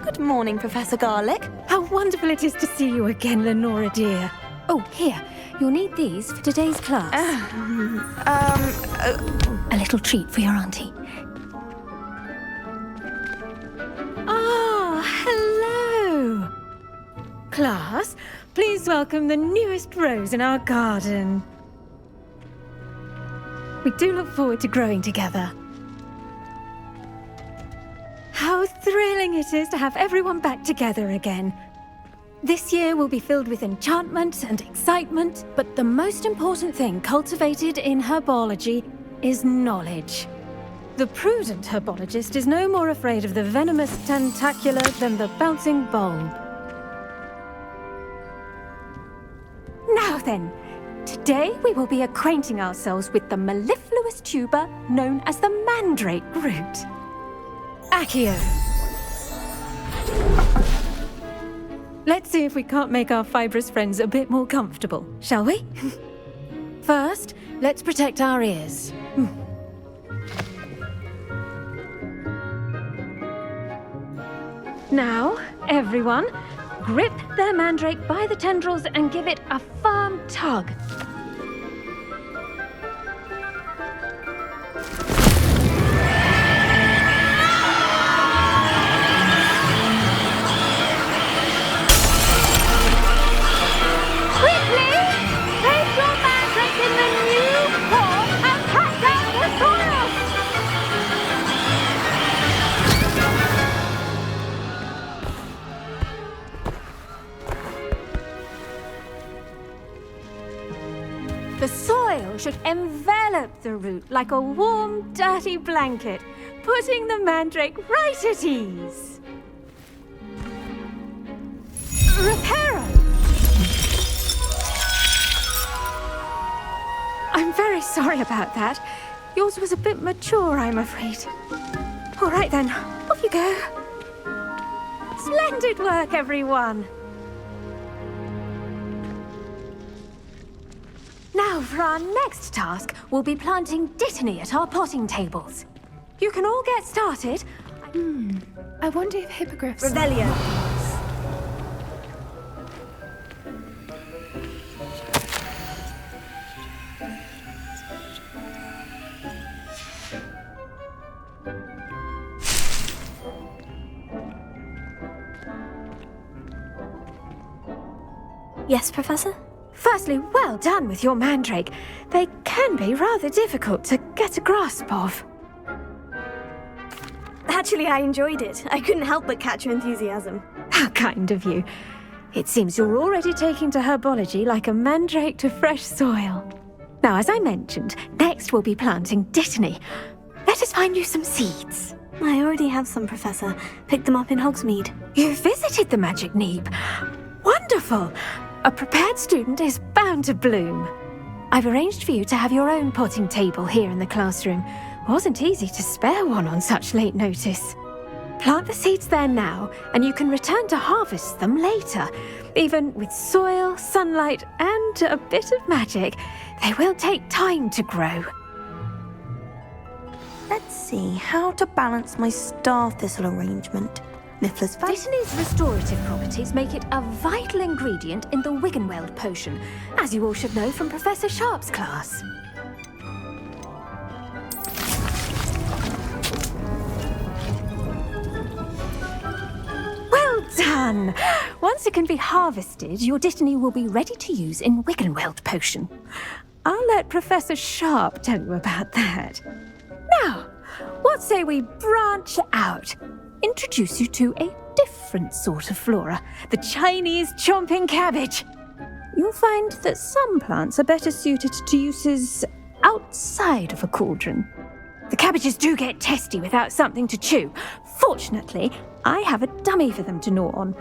Good morning, Professor Garlic. How wonderful it is to see you again, Lenora dear. Oh, here, you'll need these for today's class. A little treat for your auntie. Ah, hello. Class, please welcome the newest rose in our garden. We do look forward to growing together. How thrilling it is to have everyone back together again. This year will be filled with enchantment and excitement, but the most important thing cultivated in herbology is knowledge. The prudent herbologist is no more afraid of the venomous tentacular than the bouncing bulb. Now then, today we will be acquainting ourselves with the mellifluous tuber known as the mandrake root. Accio. Let's see if we can't make our fibrous friends a bit more comfortable, shall we? First, let's protect our ears. Now, everyone, grip their mandrake by the tendrils and give it a firm tug. The soil should envelop the root like a warm, dirty blanket, putting the mandrake right at ease. Reparo! I'm very sorry about that. Yours was a bit mature, I'm afraid. All right then, off you go. Splendid work, everyone! Now, for our next task, we'll be planting dittany at our potting tables. You can all get started. I wonder if hippogriffs... Revelio. Yes, Professor? Firstly, well done with your mandrake. They can be rather difficult to get a grasp of. Actually, I enjoyed it. I couldn't help but catch your enthusiasm. How kind of you. It seems you're already taking to herbology like a mandrake to fresh soil. Now, as I mentioned, next we'll be planting dittany. Let us find you some seeds. I already have some, Professor. Picked them up in Hogsmeade. You visited the Magic Neep. Wonderful! A prepared student is bound to bloom. I've arranged for you to have your own potting table here in the classroom. Wasn't easy to spare one on such late notice. Plant the seeds there now, and you can return to harvest them later. Even with soil, sunlight, and a bit of magic, they will take time to grow. Let's see how to balance my star thistle arrangement. Dittany's restorative properties make it a vital ingredient in the Wiggenweld potion, as you all should know from Professor Sharp's class. Well done! Once it can be harvested, your dittany will be ready to use in Wiggenweld potion. I'll let Professor Sharp tell you about that. Now, what say we branch out? Introduce you to a different sort of flora, the Chinese chomping cabbage. You'll find that some plants are better suited to uses outside of a cauldron. The cabbages do get testy without something to chew. Fortunately, I have a dummy for them to gnaw on.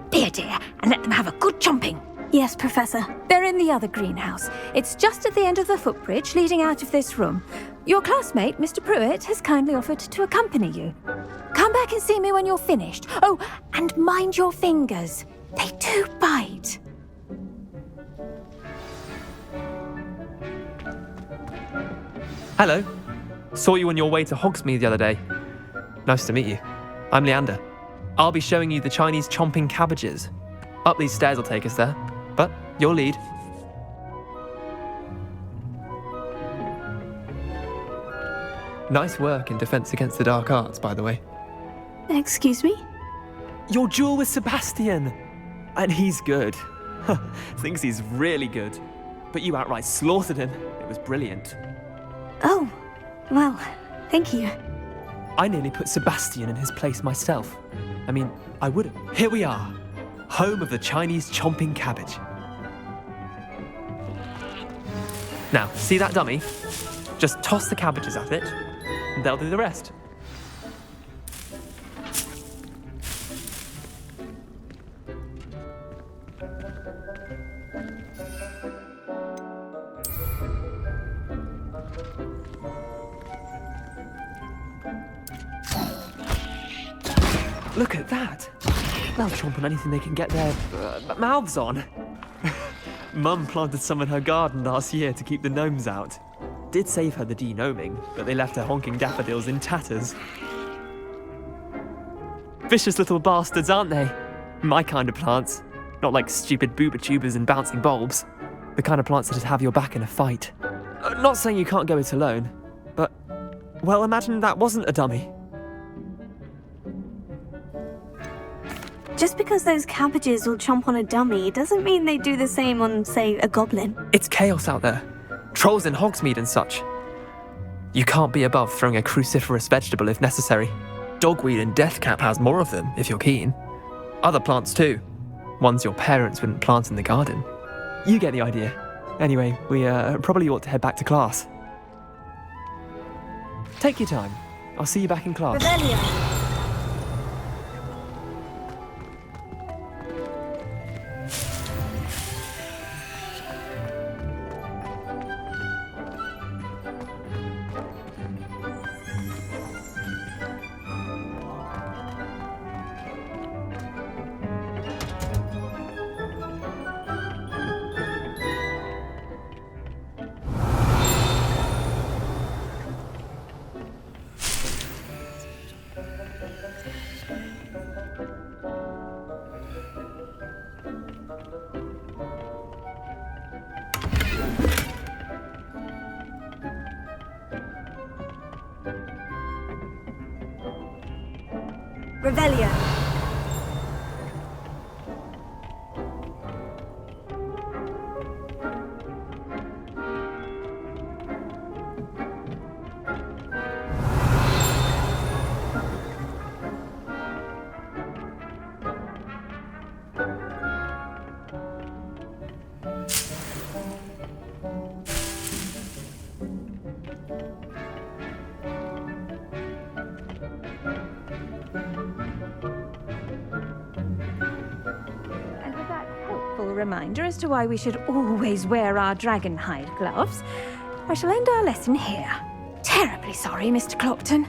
Be a dear and let them have a good chomping. Yes, Professor. They're in the other greenhouse. It's just at the end of the footbridge leading out of this room. Your classmate, Mr. Pruitt, has kindly offered to accompany you. Come back and see me when you're finished. Oh, and mind your fingers. They do bite. Hello. Saw you on your way to Hogsmeade the other day. Nice to meet you. I'm Leander. I'll be showing you the Chinese chomping cabbages. Up these stairs will take us there, but your lead. Nice work in Defense Against the Dark Arts, by the way. Excuse me? Your duel with Sebastian! And he's good. Thinks he's really good. But you outright slaughtered him. It was brilliant. Oh, well, thank you. I nearly put Sebastian in his place myself. I mean, I wouldn't. Here we are, home of the Chinese chomping cabbage. Now, see that dummy? Just toss the cabbages at it, and they'll do the rest. Look at that! They'll chomp on anything they can get their mouths on. Mum planted some in her garden last year to keep the gnomes out. Did save her the de-gnoming, but they left her honking daffodils in tatters. Vicious little bastards, aren't they? My kind of plants. Not like stupid booba tubers and bouncing bulbs. The kind of plants that'd have your back in a fight. Not saying you can't go it alone, but, well, imagine that wasn't a dummy. Just because those cabbages will chomp on a dummy doesn't mean they do the same on, say, a goblin. It's chaos out there. Trolls in Hogsmeade and such. You can't be above throwing a cruciferous vegetable if necessary. Dogweed and deathcap has more of them, if you're keen. Other plants too. Ones your parents wouldn't plant in the garden. You get the idea. Anyway, we probably ought to head back to class. Take your time. I'll see you back in class. Revelio. Revelio. Reminder as to why we should always wear our dragon hide gloves, I shall end our lesson here. Terribly sorry, Mr. Clopton.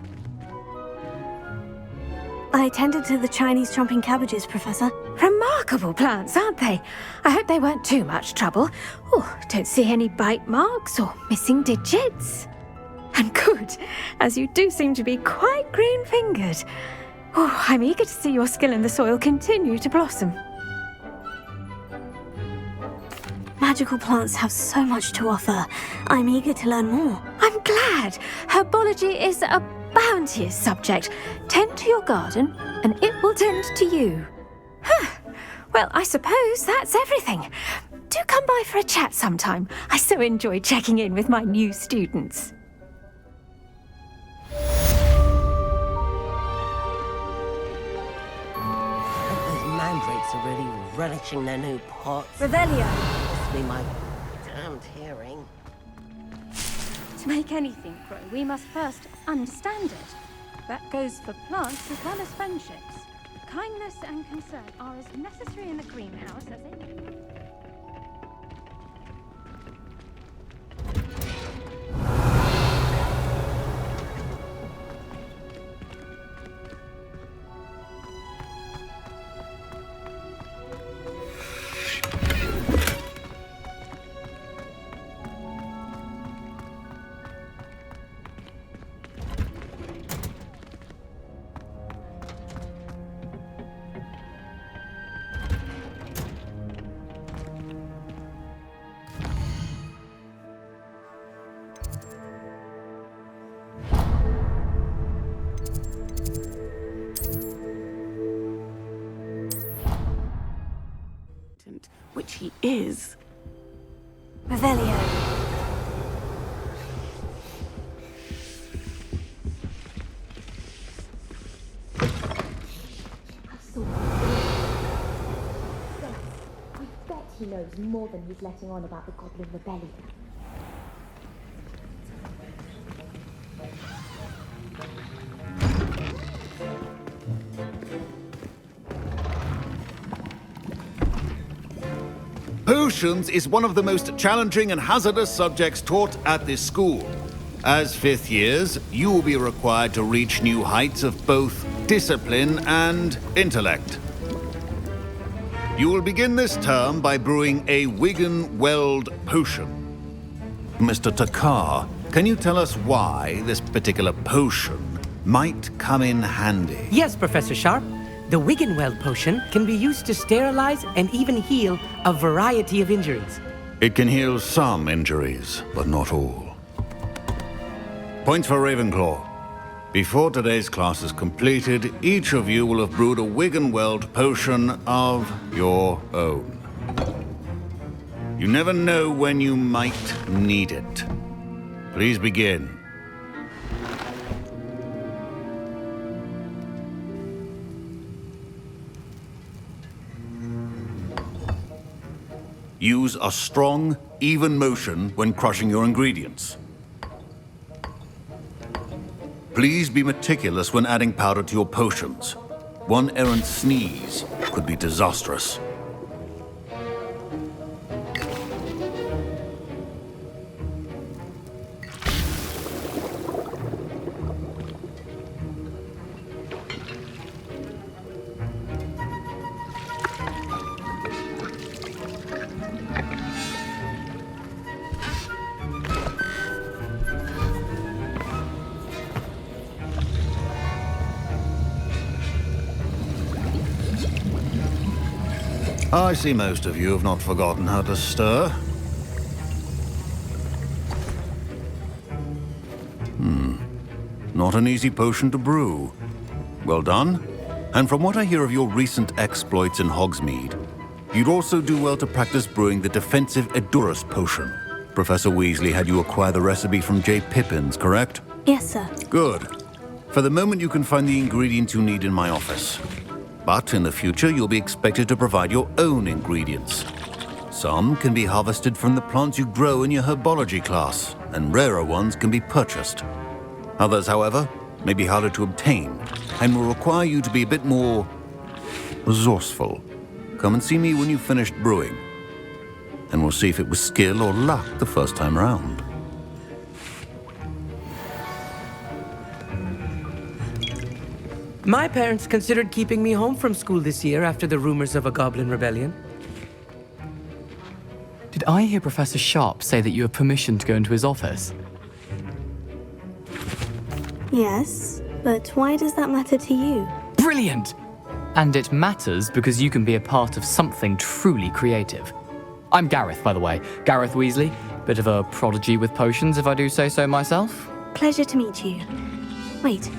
I tended to the Chinese chomping cabbages, Professor. Remarkable plants, aren't they? I hope they weren't too much trouble. Oh, don't see any bite marks or missing digits. And good, as you do seem to be quite green-fingered. Oh, I'm eager to see your skill in the soil continue to blossom. Magical plants have so much to offer. I'm eager to learn more. I'm glad. Herbology is a bounteous subject. Tend to your garden, and it will tend to you. Well, I suppose that's everything. Do come by for a chat sometime. I so enjoy checking in with my new students. Those mandrakes are really relishing their new pots. Revelio. Be my damned hearing. To make anything grow, we must first understand it. That goes for plants as well as friendships. Kindness and concern are as necessary in the greenhouse as in... which he is. Revelio. I bet he knows more than he's letting on about the Goblin Rebellion. Potions is one of the most challenging and hazardous subjects taught at this school. As fifth years, you will be required to reach new heights of both discipline and intellect. You will begin this term by brewing a Wiggenweld potion. Mr. Takar, can you tell us why this particular potion might come in handy? Yes, Professor Sharp. The Wiggenweld potion can be used to sterilize and even heal a variety of injuries. It can heal some injuries, but not all. Points for Ravenclaw. Before today's class is completed, each of you will have brewed a Wiggenweld potion of your own. You never know when you might need it. Please begin. Use a strong, even motion when crushing your ingredients. Please be meticulous when adding powder to your potions. One errant sneeze could be disastrous. I see most of you have not forgotten how to stir. Not an easy potion to brew. Well done. And from what I hear of your recent exploits in Hogsmeade, you'd also do well to practice brewing the defensive Edurus potion. Professor Weasley had you acquire the recipe from J. Pippins, correct? Yes, sir. Good. For the moment, you can find the ingredients you need in my office. But in the future, you'll be expected to provide your own ingredients. Some can be harvested from the plants you grow in your herbology class, and rarer ones can be purchased. Others, however, may be harder to obtain, and will require you to be a bit more resourceful. Come and see me when you've finished brewing, and we'll see if it was skill or luck the first time around. My parents considered keeping me home from school this year after the rumors of a Goblin Rebellion. Did I hear Professor Sharp say that you have permission to go into his office? Yes, but why does that matter to you? Brilliant! And it matters because you can be a part of something truly creative. I'm Gareth, by the way. Gareth Weasley. Bit of a prodigy with potions, if I do say so myself. Pleasure to meet you. Wait,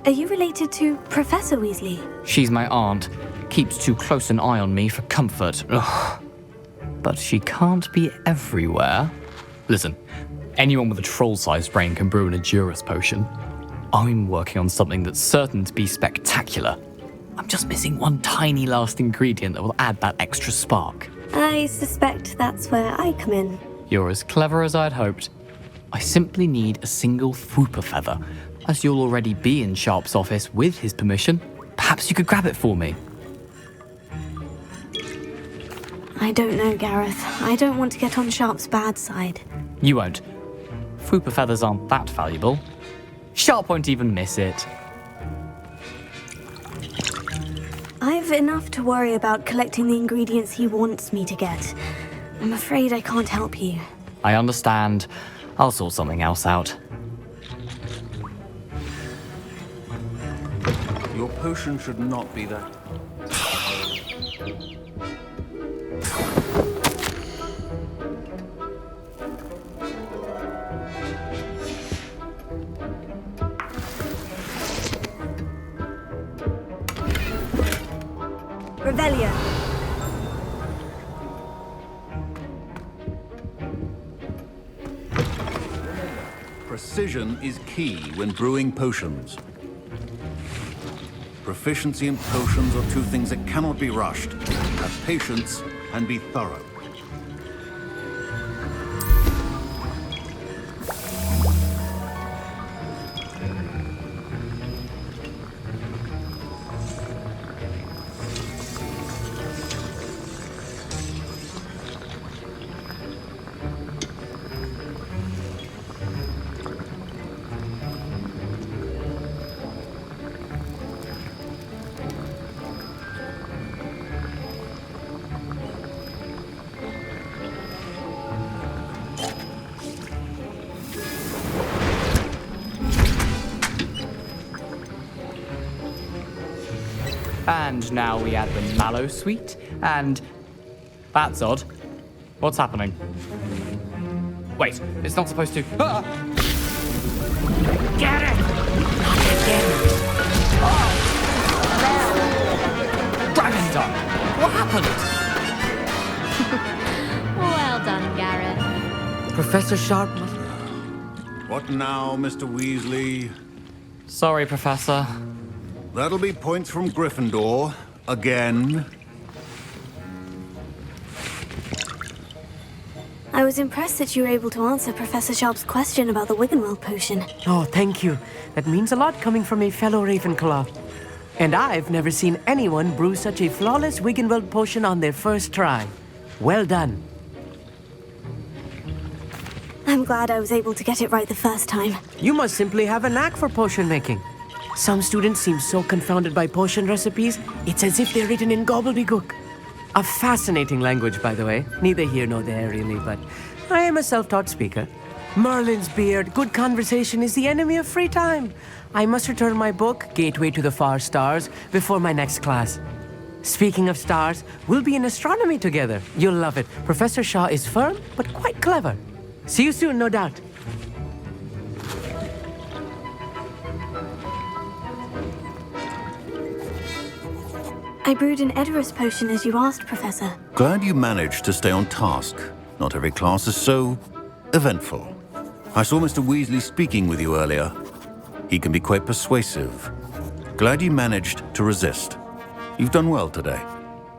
are you related to Professor Weasley? She's my aunt. Keeps too close an eye on me for comfort. Ugh. But she can't be everywhere. Listen, anyone with a troll-sized brain can brew an Edurus potion. I'm working on something that's certain to be spectacular. I'm just missing one tiny last ingredient that will add that extra spark. I suspect that's where I come in. You're as clever as I'd hoped. I simply need a single Fwooper feather. As you'll already be in Sharp's office with his permission, perhaps you could grab it for me. I don't know, Gareth. I don't want to get on Sharp's bad side. You won't. Fwooper feathers aren't that valuable. Sharp won't even miss it. I've enough to worry about collecting the ingredients he wants me to get. I'm afraid I can't help you. I understand. I'll sort something else out. Your potion should not be that. Revelio. Precision is key when brewing potions. Proficiency and potions are two things that cannot be rushed. Have patience and be thorough. And now we add the mallow sweet, and... That's odd. What's happening? Wait, it's not supposed to... Ah! Get it! Not again! Oh! Dragon Dog! What happened? Well done, Garrett. Professor Sharp must... What now, Mr. Weasley? Sorry, Professor. That'll be points from Gryffindor. Again. I was impressed that you were able to answer Professor Sharp's question about the Wiggenweld potion. Oh, thank you. That means a lot coming from a fellow Ravenclaw. And I've never seen anyone brew such a flawless Wiggenweld potion on their first try. Well done. I'm glad I was able to get it right the first time. You must simply have a knack for potion making. Some students seem so confounded by potion recipes, it's as if they're written in gobbledygook. A fascinating language, by the way. Neither here nor there, really, but I am a self-taught speaker. Merlin's beard, good conversation is the enemy of free time. I must return my book, Gateway to the Far Stars, before my next class. Speaking of stars, we'll be in astronomy together. You'll love it. Professor Shaw is firm, but quite clever. See you soon, no doubt. I brewed an Edorus potion as you asked, Professor. Glad you managed to stay on task. Not every class is so eventful. I saw Mr. Weasley speaking with you earlier. He can be quite persuasive. Glad you managed to resist. You've done well today.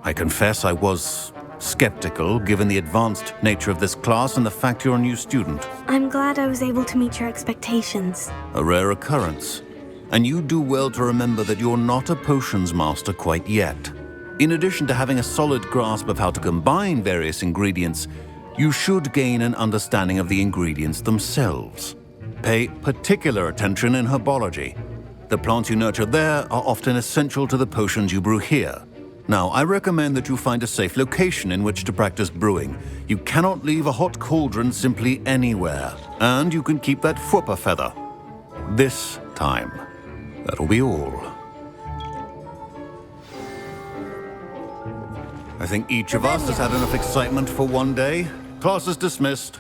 I confess I was skeptical, given the advanced nature of this class and the fact you're a new student. I'm glad I was able to meet your expectations. A rare occurrence. And you do well to remember that you're not a potions master quite yet. In addition to having a solid grasp of how to combine various ingredients, you should gain an understanding of the ingredients themselves. Pay particular attention in herbology. The plants you nurture there are often essential to the potions you brew here. Now, I recommend that you find a safe location in which to practice brewing. You cannot leave a hot cauldron simply anywhere. And you can keep that Fwooper feather. This time. That'll be all. I think each of us has had enough excitement for one day. Class is dismissed.